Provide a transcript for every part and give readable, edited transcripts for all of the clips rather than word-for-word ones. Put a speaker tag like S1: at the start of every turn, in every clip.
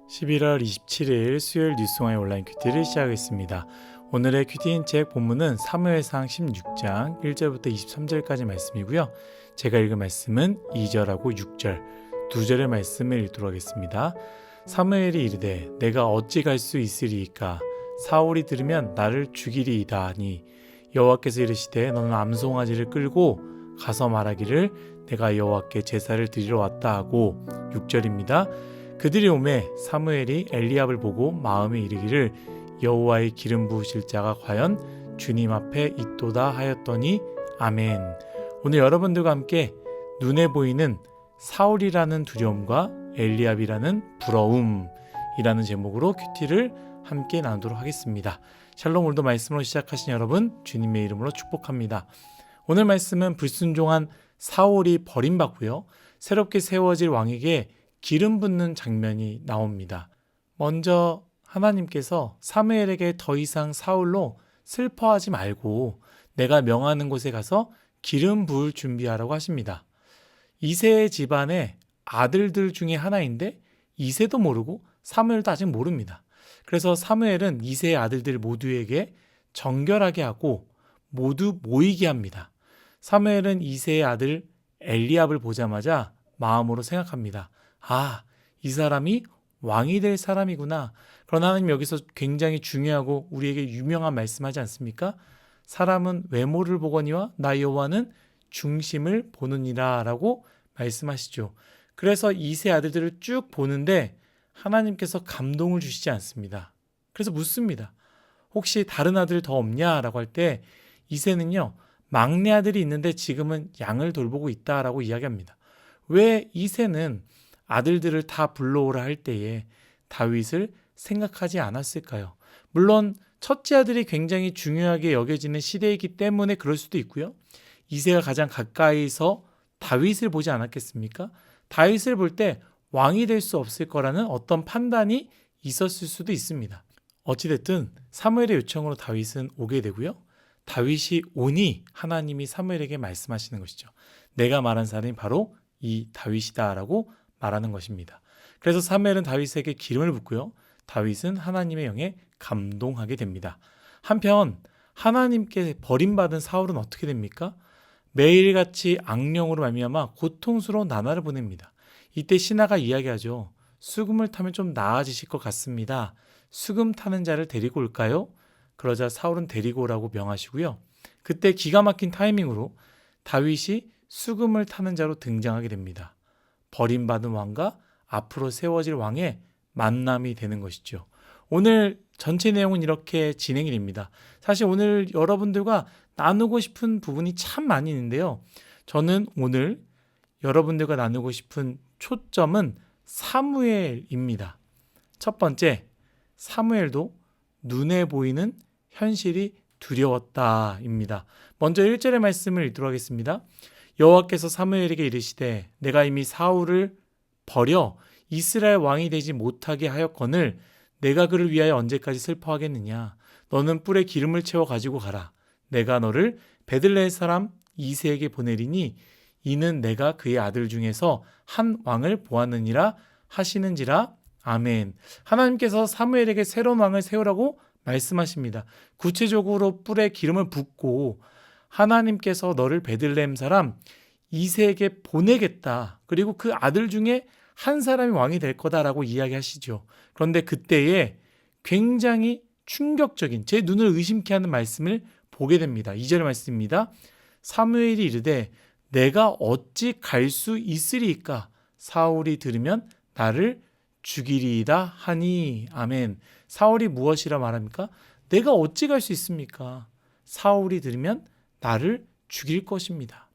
S1: 11월 27일 수요일 뉴스와의 온라인 큐티를 시작하겠습니다. 오늘의 큐티인 책 본문은 사무엘상 16장 1절부터 23절까지 말씀이고요. 제가 읽은 말씀은 2절하고 6절, 두 절의 말씀을 읽도록 하겠습니다. 사무엘이 이르되 내가 어찌 갈 수 있으리이까 사울이 들으면 나를 죽이리이다 하니 여호와께서 이르시되 너는 암송아지를 끌고 가서 말하기를 내가 여호와께 제사를 드리러 왔다 하고 6절입니다. 그들이 오매 사무엘이 엘리압을 보고 마음에 이르기를 여호와의 기름 부으실 자가 과연 주님 앞에 있도다 하였더니 아멘. 오늘 여러분들과 함께 눈에 보이는 사울이라는 두려움과 엘리압이라는 부러움이라는 제목으로 큐티를 함께 나누도록 하겠습니다. 샬롬. 오늘도 말씀으로 시작하신 여러분 주님의 이름으로 축복합니다. 오늘 말씀은 불순종한 사울이 버림받고요, 새롭게 세워질 왕에게 기름 붓는 장면이 나옵니다. 먼저 하나님께서 사무엘에게 더 이상 사울로 슬퍼하지 말고 내가 명하는 곳에 가서 기름 부을 준비하라고 하십니다. 이세 집안의 아들들 중에 하나인데 이세도 모르고 사무엘도 아직 모릅니다. 그래서 사무엘은 이세의 아들들 모두에게 정결하게 하고 모두 모이게 합니다. 사무엘은 이세의 아들 엘리압을 보자마자 마음으로 생각합니다. 이 사람이 왕이 될 사람이구나. 그러나 하나님 여기서 굉장히 중요하고 우리에게 유명한 말씀하지 않습니까? 사람은 외모를 보거니와 나 여호와는 중심을 보느니라 라고 말씀하시죠. 그래서 이세 아들들을 쭉 보는데 하나님께서 감동을 주시지 않습니다. 그래서 묻습니다. 혹시 다른 아들 더 없냐라고 할 때 이세는요, 막내 아들이 있는데 지금은 양을 돌보고 있다라고 이야기합니다. 왜 이세는 아들들을 다 불러오라 할 때에 다윗을 생각하지 않았을까요? 물론 첫째 아들이 굉장히 중요하게 여겨지는 시대이기 때문에 그럴 수도 있고요. 이세가 가장 가까이서 다윗을 보지 않았겠습니까? 다윗을 볼 때 왕이 될 수 없을 거라는 어떤 판단이 있었을 수도 있습니다. 어찌됐든 사무엘의 요청으로 다윗은 오게 되고요. 다윗이 오니 하나님이 사무엘에게 말씀하시는 것이죠. 내가 말한 사람이 바로 이 다윗이다 라고 말하는 것입니다. 그래서 사무엘은 다윗에게 기름을 붓고요, 다윗은 하나님의 영에 감동하게 됩니다. 한편 하나님께 버림받은 사울은 어떻게 됩니까? 매일같이 악령으로 말미암아 고통스러운 나날을 보냅니다. 이때 신하가 이야기하죠. 수금을 타면 좀 나아지실 것 같습니다. 수금 타는 자를 데리고 올까요? 그러자 사울은 데리고 오라고 명하시고요. 그때 기가 막힌 타이밍으로 다윗이 수금을 타는 자로 등장하게 됩니다. 버림받은 왕과 앞으로 세워질 왕의 만남이 되는 것이죠. 오늘 전체 내용은 이렇게 진행이 됩니다. 사실 오늘 여러분들과 나누고 싶은 부분이 참 많이 있는데요. 저는 오늘 여러분들과 나누고 싶은 초점은 사무엘입니다. 첫 번째, 사무엘도 눈에 보이는 현실이 두려웠다입니다. 먼저 1절의 말씀을 읽도록 하겠습니다. 여호와께서 사무엘에게 이르시되 내가 이미 사울을 버려 이스라엘 왕이 되지 못하게 하였거늘 내가 그를 위하여 언제까지 슬퍼하겠느냐. 너는 뿔에 기름을 채워 가지고 가라. 내가 너를 베들레헴 사람 이새에게 보내리니 이는 내가 그의 아들 중에서 한 왕을 보았느니라 하시는지라. 아멘. 하나님께서 사무엘에게 새로운 왕을 세우라고 말씀하십니다. 구체적으로 뿔에 기름을 붓고 하나님께서 너를 베들레헴 사람 이새에게 보내겠다. 그리고 그 아들 중에 한 사람이 왕이 될 거다라고 이야기하시죠. 그런데 그때에 굉장히 충격적인, 제 눈을 의심케 하는 말씀을 보게 됩니다. 2절의 말씀입니다. 사무엘이 이르되 내가 어찌 갈 수 있으리이까 사울이 들으면 나를 죽이리이다 하니. 아멘. 사울이 무엇이라 말합니까? 내가 어찌 갈 수 있습니까? 사울이 들으면 나를 죽일 것입니다.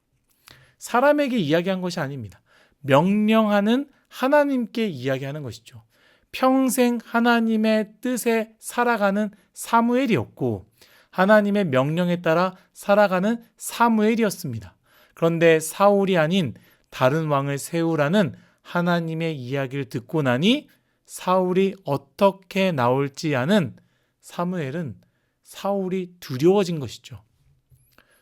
S1: 사람에게 이야기한 것이 아닙니다. 명령하는 하나님께 이야기하는 것이죠. 평생 하나님의 뜻에 살아가는 사무엘이었고 하나님의 명령에 따라 살아가는 사무엘이었습니다. 그런데 사울이 아닌 다른 왕을 세우라는 하나님의 이야기를 듣고 나니 사울이 어떻게 나올지 아는 사무엘은 사울이 두려워진 것이죠.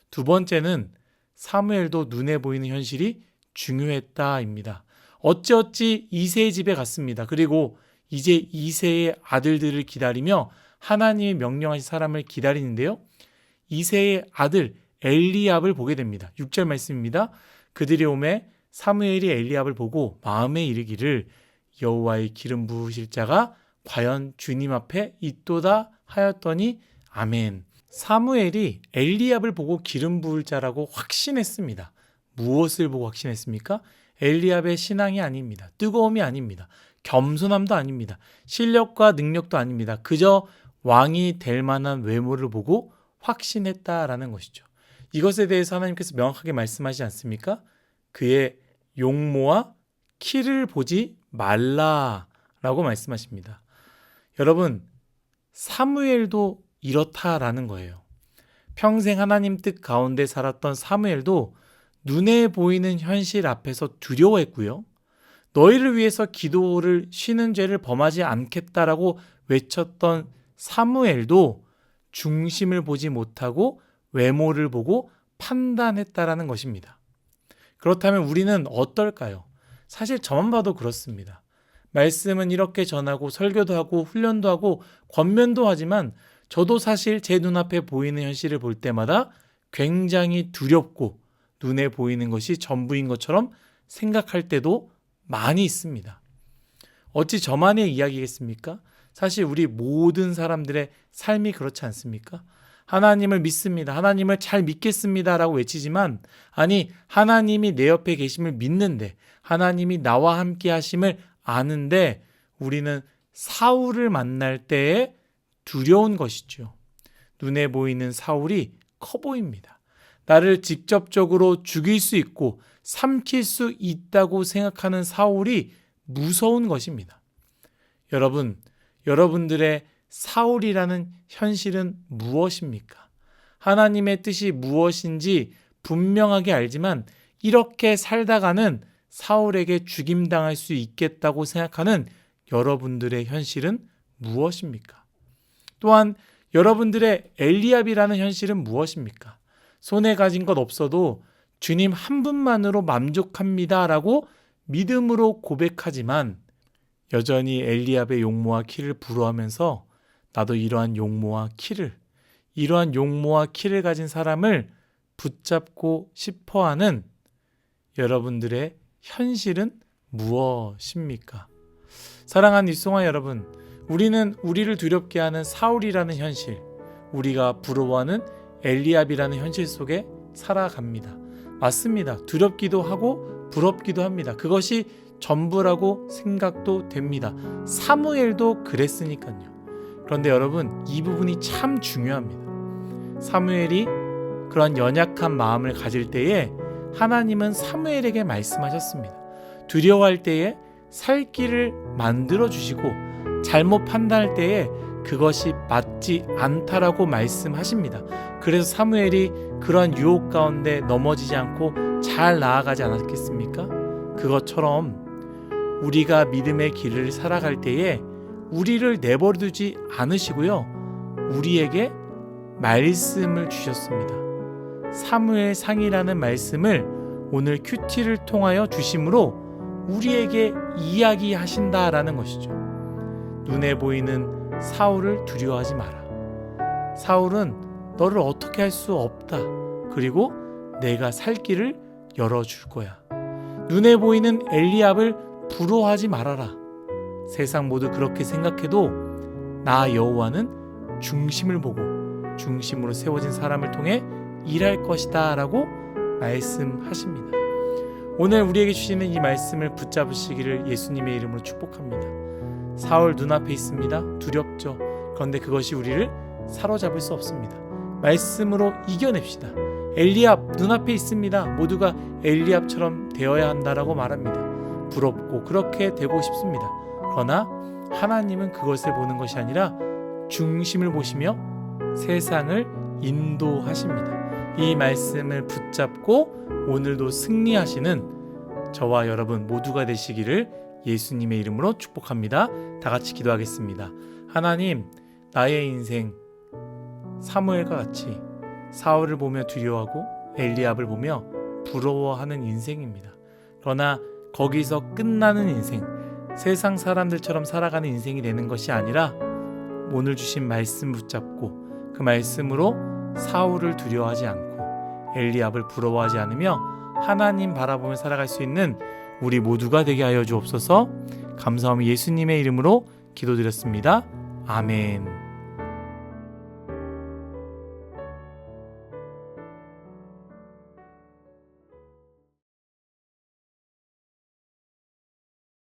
S1: 두 번째는 사무엘도 눈에 보이는 현실이 중요했다입니다. 어찌어찌 이새의 집에 갔습니다. 그리고 이제 이새의 아들들을 기다리며 하나님이 명령하신 사람을 기다리는데요. 이새의 아들 엘리압을 보게 됩니다. 6절 말씀입니다. 그들이 오매 사무엘이 엘리압을 보고 마음에 이르기를 여호와의 기름 부으실 자가 과연 주님 앞에 있도다 하였더니 아멘. 사무엘이 엘리압을 보고 기름 부을 자라고 확신했습니다. 무엇을 보고 확신했습니까? 엘리압의 신앙이 아닙니다. 뜨거움이 아닙니다. 겸손함도 아닙니다. 실력과 능력도 아닙니다. 그저 왕이 될 만한 외모를 보고 확신했다라는 것이죠. 이것에 대해서 하나님께서 명확하게 말씀하시지 않습니까? 그의 용모와 키를 보지 말라라고 말씀하십니다. 여러분, 사무엘도 이렇다라는 거예요. 평생 하나님 뜻 가운데 살았던 사무엘도 눈에 보이는 현실 앞에서 두려워했고요. 너희를 위해서 기도를 쉬는 죄를 범하지 않겠다라고 외쳤던 사무엘도 중심을 보지 못하고 외모를 보고 판단했다라는 것입니다. 그렇다면 우리는 어떨까요? 사실 저만 봐도 그렇습니다. 말씀은 이렇게 전하고 설교도 하고 훈련도 하고 권면도 하지만 저도 사실 제 눈앞에 보이는 현실을 볼 때마다 굉장히 두렵고 눈에 보이는 것이 전부인 것처럼 생각할 때도 많이 있습니다. 어찌 저만의 이야기겠습니까? 사실 우리 모든 사람들의 삶이 그렇지 않습니까? 하나님을 믿습니다. 하나님을 잘 믿겠습니다. 라고 외치지만 아니 하나님이 내 옆에 계심을 믿는데 하나님이 나와 함께 하심을 아는데 우리는 사울을 만날 때에 두려운 것이죠. 눈에 보이는 사울이 커 보입니다. 나를 직접적으로 죽일 수 있고 삼킬 수 있다고 생각하는 사울이 무서운 것입니다. 여러분, 여러분들의 사울이라는 현실은 무엇입니까? 하나님의 뜻이 무엇인지 분명하게 알지만 이렇게 살다가는 사울에게 죽임당할 수 있겠다고 생각하는 여러분들의 현실은 무엇입니까? 또한 여러분들의 엘리압이라는 현실은 무엇입니까? 손에 가진 것 없어도 주님 한 분만으로 만족합니다라고 믿음으로 고백하지만 여전히 엘리압의 용모와 키를 부러워하면서 나도 이러한 용모와 키를 가진 사람을 붙잡고 싶어하는 여러분들의 현실은 무엇입니까? 사랑하는 일송아 여러분, 우리는 우리를 두렵게 하는 사울이라는 현실, 우리가 부러워하는 엘리압이라는 현실 속에 살아갑니다. 맞습니다. 두렵기도 하고 부럽기도 합니다. 그것이 전부라고 생각도 됩니다. 사무엘도 그랬으니까요. 그런데 여러분, 이 부분이 참 중요합니다. 사무엘이 그런 연약한 마음을 가질 때에 하나님은 사무엘에게 말씀하셨습니다. 두려워할 때에 살 길을 만들어 주시고 잘못 판단할 때에 그것이 맞지 않다라고 말씀하십니다. 그래서 사무엘이 그런 유혹 가운데 넘어지지 않고 잘 나아가지 않았겠습니까? 그것처럼 우리가 믿음의 길을 살아갈 때에 우리를 내버려두지 않으시고요. 우리에게 말씀을 주셨습니다. 사무엘상이라는 말씀을 오늘 큐티를 통하여 주심으로 우리에게 이야기하신다라는 것이죠. 눈에 보이는 사울을 두려워하지 마라. 사울은 너를 어떻게 할 수 없다. 그리고 내가 살 길을 열어줄 거야. 눈에 보이는 엘리압을 부러워하지 말아라. 세상 모두 그렇게 생각해도 나 여호와는 중심을 보고 중심으로 세워진 사람을 통해 일할 것이다 라고 말씀하십니다. 오늘 우리에게 주시는 이 말씀을 붙잡으시기를 예수님의 이름으로 축복합니다. 사울 눈앞에 있습니다. 두렵죠. 그런데 그것이 우리를 사로잡을 수 없습니다. 말씀으로 이겨냅시다. 엘리압 눈앞에 있습니다. 모두가 엘리압처럼 되어야 한다라고 말합니다. 부럽고 그렇게 되고 싶습니다. 그러나 하나님은 그것을 보는 것이 아니라 중심을 보시며 세상을 인도하십니다. 이 말씀을 붙잡고 오늘도 승리하시는 저와 여러분 모두가 되시기를 예수님의 이름으로 축복합니다. 다 같이 기도하겠습니다. 하나님, 나의 인생 사무엘과 같이 사울을 보며 두려워하고 엘리압을 보며 부러워하는 인생입니다. 그러나 거기서 끝나는 인생, 세상 사람들처럼 살아가는 인생이 되는 것이 아니라 오늘 주신 말씀 붙잡고 그 말씀으로 사울을 두려워하지 않고 엘리압을 부러워하지 않으며 하나님 바라보며 살아갈 수 있는 우리 모두가 되게 하여 주옵소서. 감사하며 예수님의 이름으로 기도드렸습니다. 아멘.